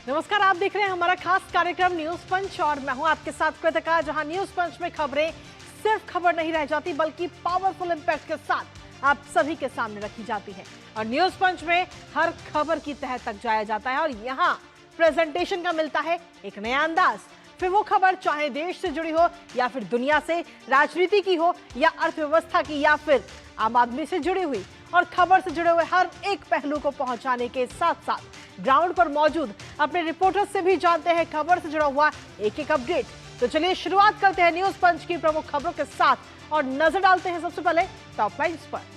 नमस्कार, आप देख रहे हैं हमारा खास कार्यक्रम न्यूज पंच और मैं हूं आपके साथ कृतिका। जहां न्यूज पंच में खबरें सिर्फ खबर नहीं रह जाती बल्कि पावरफुल इंपैक्ट के साथ आप सभी के सामने रखी जाती है। और न्यूज पंच में हर खबर की तह तक जाया जाता है और यहाँ प्रेजेंटेशन का मिलता है एक नया अंदाज। फिर वो खबर चाहे देश से जुड़ी हो या फिर दुनिया से, राजनीति की हो या अर्थव्यवस्था की या फिर आम आदमी से जुड़ी हुई, और खबर से जुड़े हुए हर एक पहलू को पहुंचाने के साथ साथ ग्राउंड पर मौजूद अपने रिपोर्टर्स से भी जानते हैं खबर से जुड़ा हुआ एक एक अपडेट। तो चलिए शुरुआत करते हैं न्यूज पंच की प्रमुख खबरों के साथ और नजर डालते हैं सबसे पहले टॉप लाइन्स पर।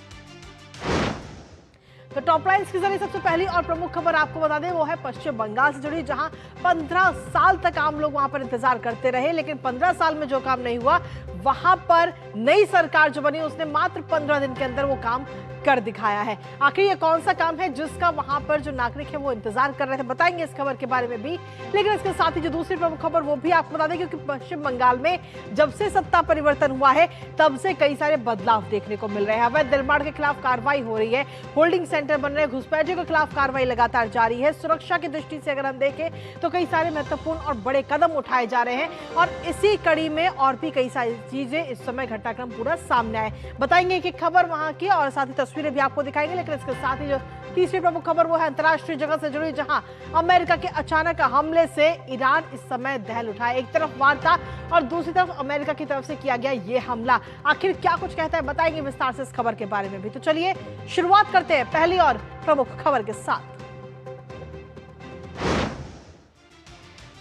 तो टॉप लाइन्स के जरिए सबसे पहली और प्रमुख खबर आपको बता दें वो है पश्चिम बंगाल से जुड़ी, जहां 15 साल तक आम लोग वहां पर इंतजार करते रहे, लेकिन 15 साल में जो काम नहीं हुआ वहां पर नई सरकार जो बनी उसने मात्र 15 दिन के अंदर वो काम कर दिखाया है। आखिर ये कौन सा काम है जिसका वहां पर जो नागरिक है वो इंतजार कर रहे थे, बताएंगे इस खबर के बारे में भी। लेकिन इसके साथ ही जो दूसरी प्रमुख खबर वो भी आपको बता दें, क्योंकि पश्चिम बंगाल में जब से सत्ता परिवर्तन हुआ है तब से कई सारे बदलाव देखने को मिल रहे हैं। अवैध निर्माण के खिलाफ कार्रवाई हो रही है, होल्डिंग सेंटर बन रहे, घुसपैठियों के खिलाफ कार्रवाई लगातार जारी है। सुरक्षा की दृष्टि से अगर हम देखें तो कई सारे महत्वपूर्ण और बड़े कदम उठाए जा रहे हैं और इसी कड़ी में और भी कई सारी चीजें इस समय घटनाक्रम पूरा सामने आए, बताएंगे कि खबर वहां की और साथ ही तस्वीरें भी आपको दिखाएंगे। लेकिन इसके साथ ही जो तीसरी प्रमुख खबर वो है अंतर्राष्ट्रीय जगत से जुड़ी, जहां अमेरिका के अचानक हमले से ईरान इस समय दहल उठाए। एक तरफ वार्ता और दूसरी तरफ अमेरिका की तरफ से किया गया ये हमला, आखिर क्या कुछ कहता है, बताएंगे विस्तार से इस खबर के बारे में भी। तो चलिए शुरुआत करते हैं पहली और प्रमुख खबर के साथ,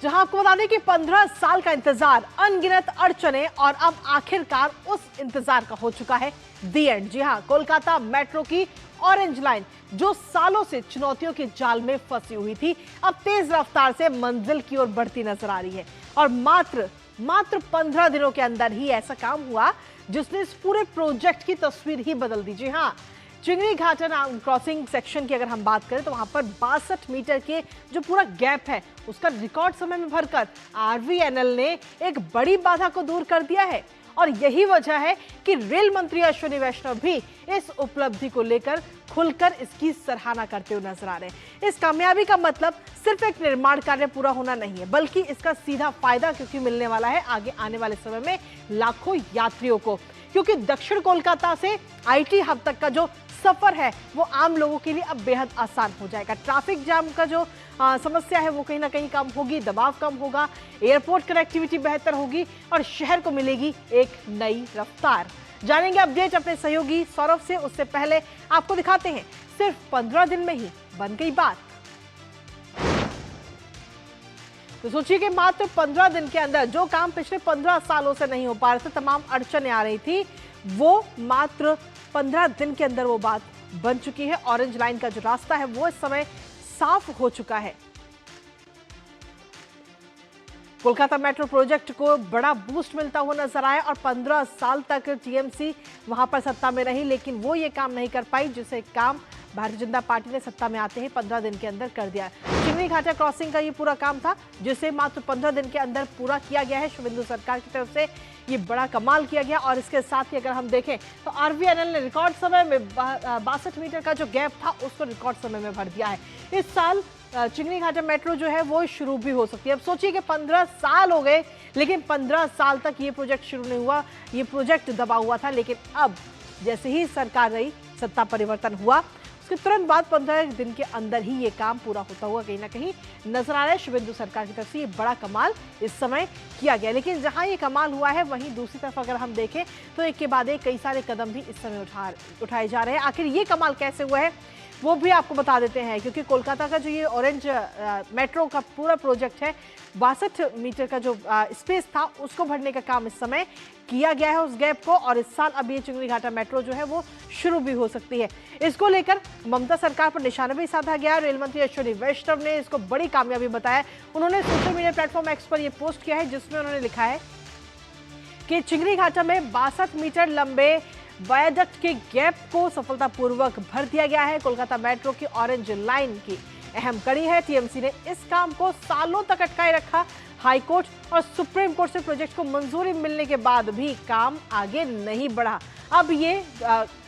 जहां आपको बता दें कि 15 साल का इंतजार, अनगिनत अड़चने और अब आखिरकार उस इंतजार का हो चुका है दी एंड। जी हां, कोलकाता मेट्रो की ऑरेंज लाइन जो सालों से चुनौतियों के जाल में फंसी हुई थी, अब तेज रफ्तार से मंजिल की ओर बढ़ती नजर आ रही है। और मात्र 15 दिनों के अंदर ही ऐसा काम हुआ जिसने इस पूरे प्रोजेक्ट की तस्वीर ही बदल दी। जी हां, चिंगरी घाटा क्रॉसिंग सेक्शन की अगर हम बात करें तो वहां पर 62 मीटर के जो पूरा गैप है उसका रिकॉर्ड समय में भरकर आरवीएनएल ने एक बड़ी बाधा को दूर कर दिया है। और यही वजह है कि रेल मंत्री अश्विनी वैष्णव भी इस उपलब्धि को लेकर खुलकर इसकी सराहना करते हुए नजर आ रहे हैं। इस कामयाबी का मतलब सिर्फ एक निर्माण कार्य पूरा होना नहीं है, बल्कि इसका सीधा फायदा क्योंकि मिलने वाला है आगे आने वाले समय में लाखों यात्रियों को, क्योंकि दक्षिण कोलकाता से आईटी हब तक का जो सफर है वो आम लोगों के लिए अब बेहद आसान हो जाएगा। ट्रैफिक जाम का जो समस्या है वो कहीं ना कहीं कम होगी, दबाव कम होगा, एयरपोर्ट कनेक्टिविटी बेहतर होगी और शहर को मिलेगी एक नई रफ्तार। जानेंगे अपडेट अपने सहयोगी सौरभ से, उससे पहले आपको दिखाते हैं सिर्फ 15 दिन में ही बन गई बात। तो सोचिए कि मात्र 15 दिन के अंदर जो काम पिछले 15 सालों से नहीं हो पा रहे थे, तमाम अड़चनें आ रही थी, वो मात्र 15 दिन के अंदर वो बात बन चुकी है। ऑरेंज लाइन का जो रास्ता है वो इस समय साफ हो चुका है। कोलकाता मेट्रो प्रोजेक्ट को बड़ा बूस्ट मिलता हुआ नजर आया और 15 साल तक टीएमसी वहां पर सत्ता में रही, लेकिन वो ये काम नहीं कर पाई जिसे काम भारतीय जनता पार्टी ने सत्ता में आते ही 15 दिन के अंदर कर दिया। चिंगरी घाटा क्रॉसिंग का ये पूरा काम था जिसे मात्र 15 दिन के अंदर पूरा किया गया है। शुभेंदु सरकार की तरफ से ये बड़ा कमाल किया गया और इसके साथ ही अगर हम देखें तो आरवीएनएल ने रिकॉर्ड समय में 62 मीटर का जो गैप था उसको रिकॉर्ड समय में भर दिया है। इस साल चिंगरी घाटा मेट्रो जो है वो शुरू भी हो सकती है। अब सोचिए कि 15 साल हो गए लेकिन 15 साल तक ये प्रोजेक्ट शुरू नहीं हुआ, ये प्रोजेक्ट दबा हुआ था। लेकिन अब जैसे ही सरकार रही, सत्ता परिवर्तन हुआ, उसके तुरंत बाद 15 दिन के अंदर ही ये काम पूरा होता हुआ कहीं ना कहीं नजर आ रहा है। शुभेंदु सरकार की तरफ से ये बड़ा कमाल इस समय किया गया। लेकिन जहां ये कमाल हुआ है वहीं दूसरी तरफ अगर हम देखें तो एक के बाद एक कई सारे कदम भी इस समय उठाए जा रहे हैं। आखिर ये कमाल कैसे हुआ है वो भी आपको बता देते हैं, क्योंकि कोलकाता का जो ये ऑरेंज मेट्रो का पूरा प्रोजेक्ट है, 62 मीटर का जो स्पेस था उसको भरने का काम इस समय किया गया है, उस गैप को। और इस साल अब ये चिंगरी घाटा मेट्रो जो है वो शुरू भी हो सकती है। इसको लेकर ममता सरकार पर निशाना भी साधा गया। रेल मंत्री अश्विनी वैष्णव ने इसको बड़ी कामयाबी बताया। उन्होंने सोशल मीडिया प्लेटफॉर्म एक्स पर यह पोस्ट किया है जिसमें उन्होंने लिखा है कि चिंगरी घाटा में 62 मीटर लंबे वायडक्ट के गैप को सफलतापूर्वक भर दिया गया है। कोलकाता मेट्रो की ऑरेंज लाइन की अहम कड़ी है। टीएमसी ने इस काम को सालों तक अटकाए रखा। हाई कोर्ट और सुप्रीम कोर्ट से प्रोजेक्ट को मंजूरी मिलने के बाद भी काम आगे नहीं बढ़ा। अब ये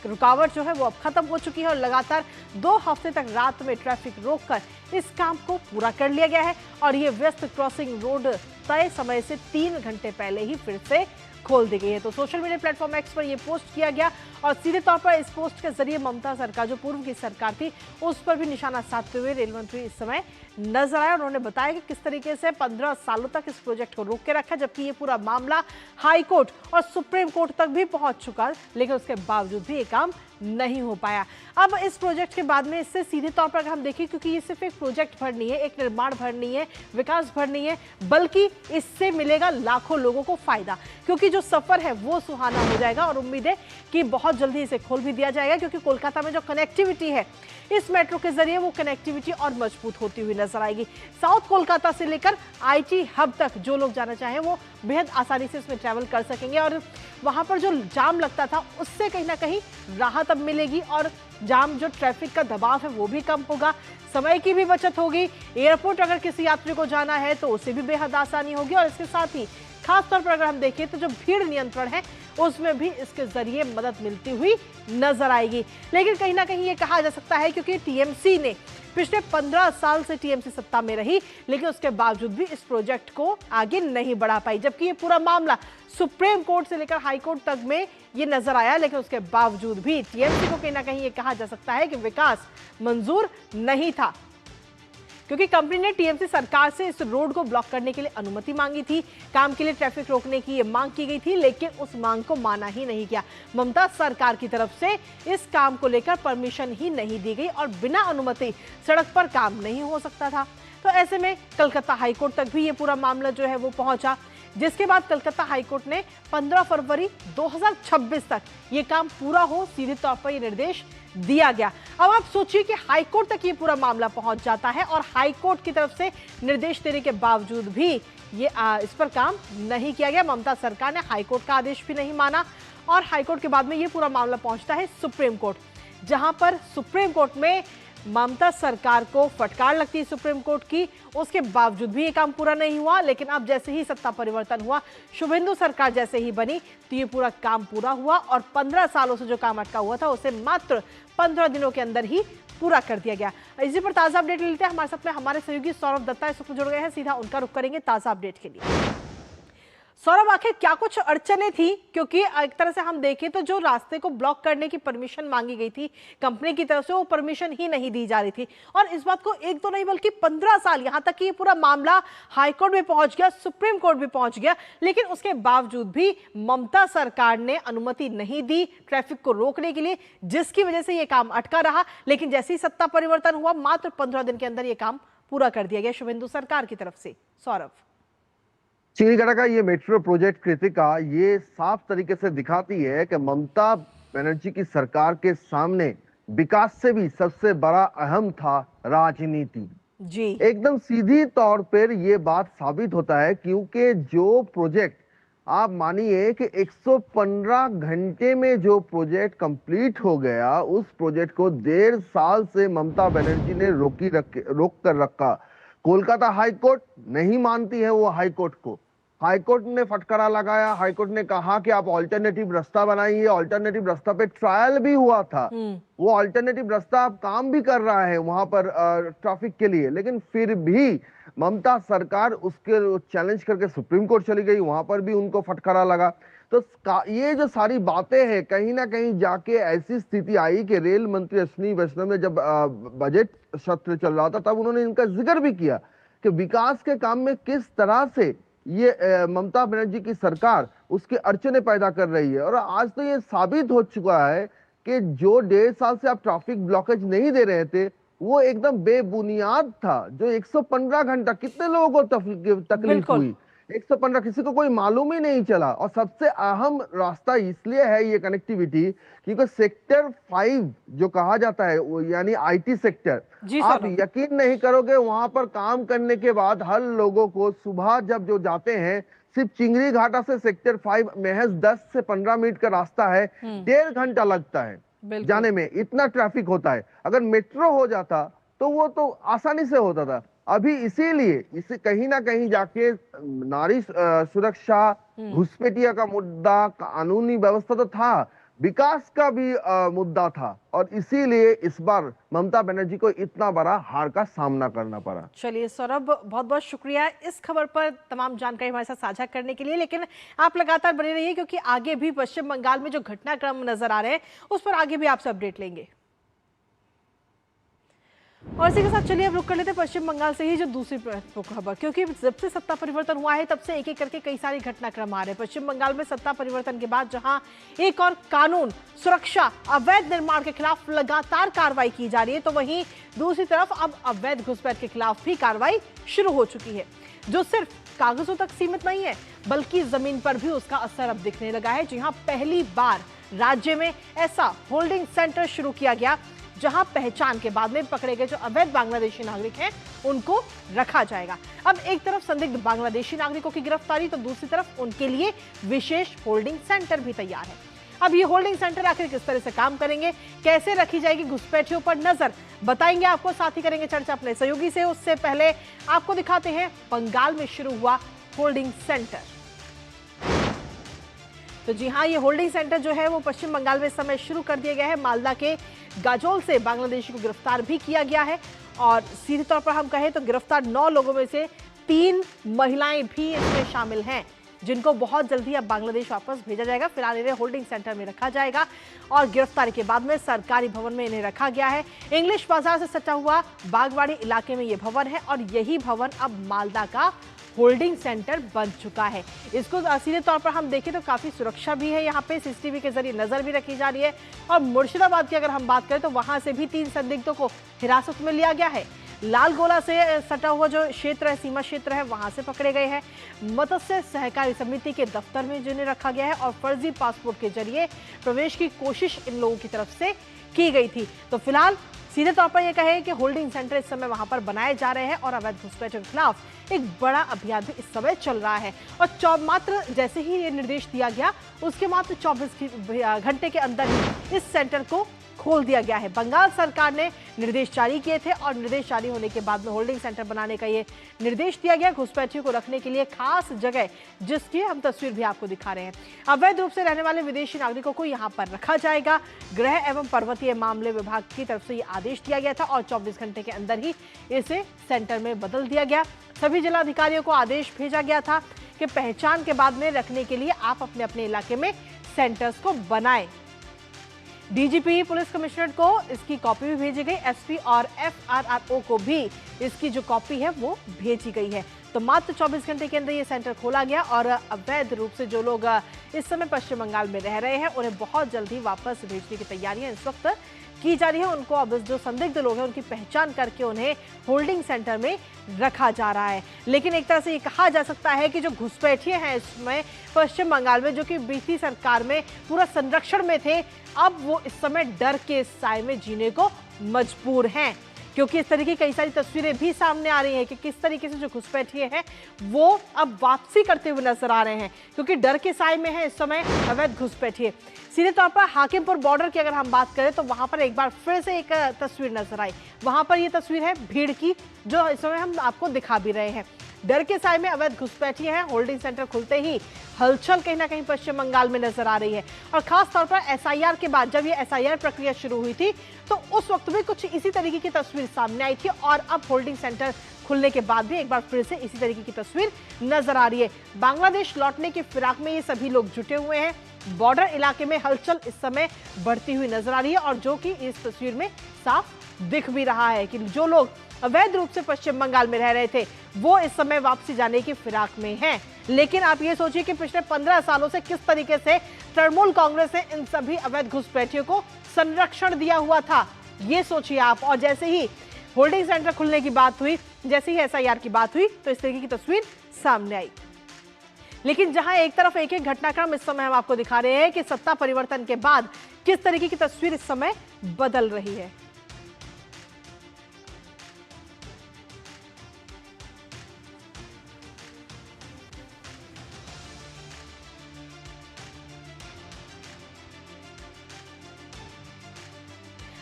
रुकावट जो है वो अब खत्म हो चुकी है और लगातार 2 हफ्ते तक रात में ट्रैफिक रोककर इस काम को पूरा कर लिया गया है और ये व्यस्त क्रॉसिंग रोड तय समय से 3 घंटे पहले ही फिर से खोल दी गई है। तो सोशल मीडिया प्लेटफॉर्म एक्स पर यह पोस्ट किया गया और सीधे तौर पर इस पोस्ट के जरिए ममता सरकार, जो पूर्व की सरकार थी, उस पर भी निशाना साधते हुए रेल मंत्री इस समय नजर आए। उन्होंने बताया कि किस तरीके से 15 सालों तक इस प्रोजेक्ट को रोक के रखा, जबकि ये पूरा मामला हाई कोर्ट और सुप्रीम कोर्ट तक भी पहुंच चुका, लेकिन उसके बावजूद भी ये काम नहीं हो पाया। अब इस प्रोजेक्ट के बाद में इससे सीधे तौर पर अगर हम देखें, क्योंकि ये सिर्फ एक प्रोजेक्ट भर नहीं है, एक निर्माण भर नहीं है, विकास भर नहीं है, बल्कि इससे मिलेगा लाखों लोगों को फायदा, क्योंकि जो सफर है वो सुहाना हो जाएगा और उम्मीद है कि बहुत जल्दी इसे खोल भी दिया जाएगा, क्योंकि कोलकाता में जो कनेक्टिविटी है इस मेट्रो के जरिए वो कनेक्टिविटी और मजबूत होती हुई नजर आएगी। साउथ कोलकाता से लेकर आईटी हब तक जो लोग जाना चाहें वो बेहद आसानी से इसमें ट्रैवल कर सकेंगे और वहां पर जो जाम लगता था उससे कहीं ना कहीं राहत अब मिलेगी और जाम, जो ट्रैफिक का दबाव है वो भी कम होगा, समय की भी बचत होगी। एयरपोर्ट अगर किसी यात्री को जाना है तो उसे भी बेहद आसानी होगी और इसके साथ ही खास तौर पर अगर हम देखें तो जो भीड़ नियंत्रण है उसमें भी इसके जरिए मदद मिलती हुई नजर आएगी। लेकिन कहीं ना कहीं ये कहा जा सकता है, क्योंकि टीएमसी ने पिछले 15 साल से टीएमसी सत्ता में रही, लेकिन उसके बावजूद भी इस प्रोजेक्ट को आगे नहीं बढ़ा पाई, जबकि ये पूरा मामला सुप्रीम कोर्ट से लेकर हाई कोर्ट तक में ये नजर आया, लेकिन उसके बावजूद भी टीएमसी को कहीं ना कहीं ये कहा जा सकता है कि विकास मंजूर नहीं था, क्योंकि कंपनी ने टीएमसी सरकार से इस रोड को ब्लॉक करने के लिए अनुमति मांगी थी, काम के लिए ट्रैफिक रोकने की ये मांग की गई थी, लेकिन उस मांग को माना ही नहीं गया। ममता सरकार की तरफ से इस काम को लेकर परमिशन ही नहीं दी गई और बिना अनुमति सड़क पर काम नहीं हो सकता था। तो ऐसे में कलकत्ता हाईकोर्ट तक भी ये पूरा मामला जो है वो पहुंचा, जिसके बाद कलकत्ता हाईकोर्ट ने 15 फरवरी 2026 तक ये काम पूरा हो, सीधे तौर पर ये निर्देश दिया गया। अब आप सोचिए कि हाईकोर्ट तक ये पूरा मामला पहुंच जाता है और हाईकोर्ट की तरफ से निर्देश देने के बावजूद भी ये इस पर काम नहीं किया गया। ममता सरकार ने हाईकोर्ट का आदेश भी नहीं माना और हाईकोर्ट के बाद में ये पूरा मामला पहुंचता है सुप्रीम कोर्ट, जहां पर सुप्रीम कोर्ट में ममता सरकार को फटकार लगती है सुप्रीम कोर्ट की, उसके बावजूद भी ये काम पूरा नहीं हुआ। लेकिन अब जैसे ही सत्ता परिवर्तन हुआ, शुभेंदु सरकार जैसे ही बनी, तो ये पूरा काम पूरा हुआ और 15 सालों से जो काम अटका हुआ था उसे मात्र 15 दिनों के अंदर ही पूरा कर दिया गया। इसी पर ताजा अपडेट लेते हैं, हमारे साथ में हमारे सहयोगी सौरभ दत्ता इस वक्त जुड़ गए हैं, सीधा उनका रुख करेंगे ताजा अपडेट के लिए। सौरभ, आखिर क्या कुछ अड़चनें थी, क्योंकि एक तरह से हम देखें तो जो रास्ते को ब्लॉक करने की परमिशन मांगी गई थी कंपनी की तरफ से, वो परमिशन ही नहीं दी जा रही थी और इस बात को एक तो नहीं बल्कि 15 साल, यहां तक कि ये पूरा मामला हाईकोर्ट में पहुंच गया, सुप्रीम कोर्ट भी पहुंच गया, लेकिन उसके बावजूद भी ममता सरकार ने अनुमति नहीं दी ट्रैफिक को रोकने के लिए, जिसकी वजह से ये काम अटका रहा। लेकिन जैसे ही सत्ता परिवर्तन हुआ, मात्र 15 दिन के अंदर ये काम पूरा कर दिया गया शुभेंदु सरकार की तरफ से। सौरभ, चिड़ीगढ़ का ये मेट्रो प्रोजेक्ट कृतिका ये साफ तरीके से दिखाती है कि ममता बनर्जी की सरकार के सामने विकास से भी सबसे बड़ा अहम था राजनीति जी। एकदम सीधी तौर पर ये बात साबित होता है, क्योंकि जो प्रोजेक्ट आप मानिए कि 115 घंटे में जो प्रोजेक्ट कंप्लीट हो गया, उस प्रोजेक्ट को 1.5 साल से ममता बनर्जी ने रोक कर रखा। कोलकाता हाईकोर्ट नहीं मानती है वो हाईकोर्ट को, हाईकोर्ट ने फटकारा लगाया, हाईकोर्ट ने कहा कि आप ऑल्टरनेटिव रास्ता बनाइए। ऑल्टरनेटिव रास्ता पे ट्रायल भी हुआ था, वो ऑल्टरनेटिव रास्ता अब काम भी कर रहा है वहां पर ट्रैफिक के लिए, लेकिन फिर भी ममता सरकार उसके चैलेंज करके सुप्रीम कोर्ट चली गई, वहां पर भी उनको फटकारा लगा। तो ये जो सारी बातें हैं, कहीं ना कहीं जाके ऐसी स्थिति आई कि रेल मंत्री अश्विनी वैष्णव ने जब बजट सत्र चल रहा था तब उन्होंने इनका जिक्र भी किया कि विकास के काम में किस तरह से ये ममता बनर्जी की सरकार उसकी अड़चने पैदा कर रही है। और आज तो ये साबित हो चुका है कि जो 1.5 साल से आप ट्रैफिक ब्लॉकेज नहीं दे रहे थे वो एकदम बेबुनियाद था। जो 115 घंटा कितने लोगों को तकलीफ हुई, 115 किसी को कोई मालूम ही नहीं चला। और सबसे अहम रास्ता इसलिए है ये कनेक्टिविटी क्योंकि सेक्टर 5 जो कहा जाता है वो यानी आईटी सेक्टर, आप यकीन नहीं करोगे वहां पर काम करने के बाद हर लोगों को सुबह जब जो जाते हैं, सिर्फ चिंगरी घाटा से सेक्टर 5 महज 10 से 15 मिनट का रास्ता है, 1.5 घंटा लगता है जाने में, इतना ट्रैफिक होता है। अगर मेट्रो हो जाता तो वो तो आसानी से होता था। अभी इसीलिए इसे कहीं ना कहीं जाके नारी सुरक्षा, घुसपैठिया का मुद्दा, कानूनी व्यवस्था तो था, विकास का भी मुद्दा था और इसीलिए इस बार ममता बनर्जी को इतना बड़ा हार का सामना करना पड़ा। चलिए सौरभ, बहुत बहुत शुक्रिया इस खबर पर तमाम जानकारी हमारे साथ साझा करने के लिए। लेकिन आप लगातार बने रहिए क्योंकि आगे भी पश्चिम बंगाल में जो घटनाक्रम नजर आ रहे हैं उस पर आगे भी आपसे अपडेट लेंगे। और इसी के साथ चलिए अब रुक कर लेते हैं पश्चिम बंगाल से ही जो दूसरी खबर, क्योंकि जब से सत्ता परिवर्तन हुआ है तब से एक एक करके कई सारे घटनाक्रम आ रहे हैं पश्चिम बंगाल में। सत्ता परिवर्तन के बाद जहां एक और कानून सुरक्षा अवैध निर्माण के खिलाफ लगातार कार्रवाई की जा रही है, तो वहीं दूसरी तरफ अब अवैध घुसपैठ के खिलाफ भी कार्रवाई शुरू हो चुकी है, जो सिर्फ कागजों तक सीमित नहीं है बल्कि जमीन पर भी उसका असर अब दिखने लगा है। जी हां, पहली बार राज्य में ऐसा होल्डिंग सेंटर शुरू किया गया जहां पहचान के बाद में पकड़े गए जो अवैध बांग्लादेशी नागरिक हैं उनको रखा जाएगा। अब एक तरफ संदिग्ध बांग्लादेशी नागरिकों की गिरफ्तारी तो दूसरी तरफ उनके लिए विशेष होल्डिंग सेंटर भी तैयार है। अब ये होल्डिंग सेंटर आखिर किस तरह से काम करेंगे, कैसे रखी जाएगी घुसपैठियों पर नजर, बताएंगे आपको, साथ ही करेंगे चर्चा अपने सहयोगी से। उससे पहले आपको दिखाते हैं बंगाल में शुरू हुआ होल्डिंग सेंटर। तो जी हाँ, ये होल्डिंग सेंटर जो है वो पश्चिम बंगाल में इस समय शुरू कर दिया गया है। मालदा के गाजोल से बांग्लादेशी को गिरफ्तार भी किया गया है और सीधे तौर पर हम कहें तो गिरफ्तार 9 लोगों में से 3 महिलाएं भी इसमें शामिल हैं, जिनको बहुत जल्दी अब बांग्लादेश वापस भेजा जाएगा। फिलहाल इन्हें होल्डिंग सेंटर में रखा जाएगा और गिरफ्तारी के बाद में सरकारी भवन में इन्हें रखा गया है। इंग्लिश बाजार से सटा हुआ बागवाड़ी इलाके में ये भवन है और यही भवन अब मालदा का होल्डिंग सेंटर बन चुका है। इसको सीधे तौर पर हम देखें तो काफी सुरक्षा भी है, यहाँ पे सीसीटीवी के जरिए नजर भी रखी जा रही है। और मुर्शिदाबाद की अगर हम बात करें तो वहां से भी 3 संदिग्धों को हिरासत में लिया गया है। लालगोला से सटा हुआ जो क्षेत्र है, सीमा क्षेत्र है, वहां से पकड़े गए हैं। मत्स्य सहकारी समिति के दफ्तर में जिन्हें रखा गया है और फर्जी पासपोर्ट के जरिए प्रवेश की कोशिश इन लोगों की तरफ से की गई थी। तो फिलहाल सीधे तौर पर यह कहे कि होल्डिंग सेंटर इस समय वहां पर बनाए जा रहे हैं और अवैध घुसपैठियों के खिलाफ एक बड़ा अभियान भी इस समय चल रहा है। और मात्र जैसे ही ये निर्देश दिया गया उसके मात्र 24 घंटे के अंदर ही इस सेंटर को खोल दिया गया है। बंगाल सरकार ने निर्देश जारी किए थे और निर्देश जारी होने के बाद में होल्डिंग सेंटर बनाने का ये निर्देश दिया गया घुसपैठियों को रखने के लिए खास जगह, जिसकी हम तस्वीर भी आपको दिखा रहे हैं। अवैध रूप से रहने वाले विदेशी नागरिकों को यहाँ पर रखा जाएगा। गृह एवं पर्वतीय मामले विभाग की तरफ से ये आदेश दिया गया था और 24 घंटे के अंदर ही इसे सेंटर में बदल दिया गया। सभी जिलाधिकारियों को आदेश भेजा गया था कि पहचान के बाद में रखने के लिए आप अपने अपने इलाके में सेंटर्स को बनाएं। डीजीपी पुलिस कमिश्नर को इसकी कॉपी भी भेजी गई, एसपी और एफआरआरओ को भी इसकी जो कॉपी है वो भेजी गई है। तो मात्र 24 घंटे के अंदर ये सेंटर खोला गया और अवैध रूप से जो लोग इस समय पश्चिम बंगाल में रह रहे हैं उन्हें बहुत जल्दी वापस भेजने की तैयारियां इस वक्त की जा रही है। उनको अब जो संदिग्ध लोग हैं उनकी पहचान करके उन्हें होल्डिंग सेंटर में रखा जा रहा है। लेकिन एक तरह से ये कहा जा सकता है कि जो घुसपैठिए हैं इसमें पश्चिम बंगाल में, जो कि बीती सरकार में पूरा संरक्षण में थे, अब वो इस समय डर के साए में जीने को मजबूर हैं, क्योंकि इस तरह की कई सारी तस्वीरें भी सामने आ रही हैं कि किस तरीके से जो घुसपैठिए हैं वो अब वापसी करते हुए नजर आ रहे हैं, क्योंकि डर के साए में है इस समय अवैध घुसपैठिए। सीधे तौर पर हाकिमपुर बॉर्डर की अगर हम बात करें तो वहां पर एक बार फिर से एक तस्वीर नजर आई। वहां पर ये तस्वीर है भीड़ की, जो इस समय हम आपको दिखा भी रहे हैं। डर के साए में अवैध घुसपैठिए हैं। होल्डिंग सेंटर खुलते ही हलचल कहीं ना कहीं पश्चिम बंगाल में नजर आ रही है। और खास तौर पर एसआईआर के बाद, जब ये एसआईआर प्रक्रिया शुरू हुई थी तो उस वक्त भी कुछ इसी तरीके की तस्वीर सामने आई थी और अब होल्डिंग सेंटर खुलने के बाद भी एक बार फिर से इसी तरीके की तस्वीर नजर आ रही है। बांग्लादेश लौटने की फिराक में ये सभी लोग जुटे हुए हैं। बॉर्डर इलाके में हलचल इस समय बढ़ती हुई नजर आ रही है और जो कि इस तस्वीर में साफ दिख भी रहा है कि जो लोग अवैध रूप से पश्चिम बंगाल में रह रहे थे वो इस समय वापसी जाने की फिराक में हैं। लेकिन आप ये सोचिए कि पिछले 15 सालों से किस तरीके से तृणमूल कांग्रेस ने इन सभी अवैध घुसपैठियों को संरक्षण दिया हुआ था, ये सोचिए आप। और जैसे ही होल्डिंग सेंटर खुलने की बात हुई, जैसे ही एसआईआर की बात हुई, तो इस तरीके की तस्वीर सामने आई। लेकिन जहां एक तरफ एक एक घटनाक्रम इस समय हम आपको दिखा रहे हैं कि सत्ता परिवर्तन के बाद किस तरीके की तस्वीर इस समय बदल रही है।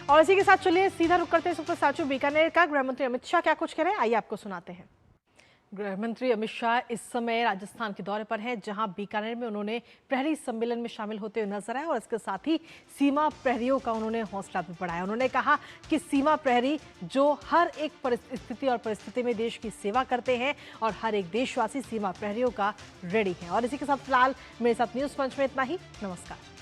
और इसी के साथ चलिए सीधा रुक करते हैं साचू बीकानेर का। गृह मंत्री अमित शाह क्या कुछ कह रहे हैं, आइए आपको सुनाते हैं। गृह मंत्री अमित शाह इस समय राजस्थान के दौरे पर हैं, जहां बीकानेर में उन्होंने प्रहरी सम्मेलन में शामिल होते हुए नजर आए और इसके साथ ही सीमा प्रहरियों का उन्होंने हौसला भी बढ़ाया। उन्होंने कहा कि सीमा प्रहरी जो हर एक स्थिति और परिस्थिति में देश की सेवा करते हैं और हर एक देशवासी सीमा प्रहरियों का रेडी है। और इसी के साथ फिलहाल मेरे साथ न्यूज मंच में इतना ही। नमस्कार।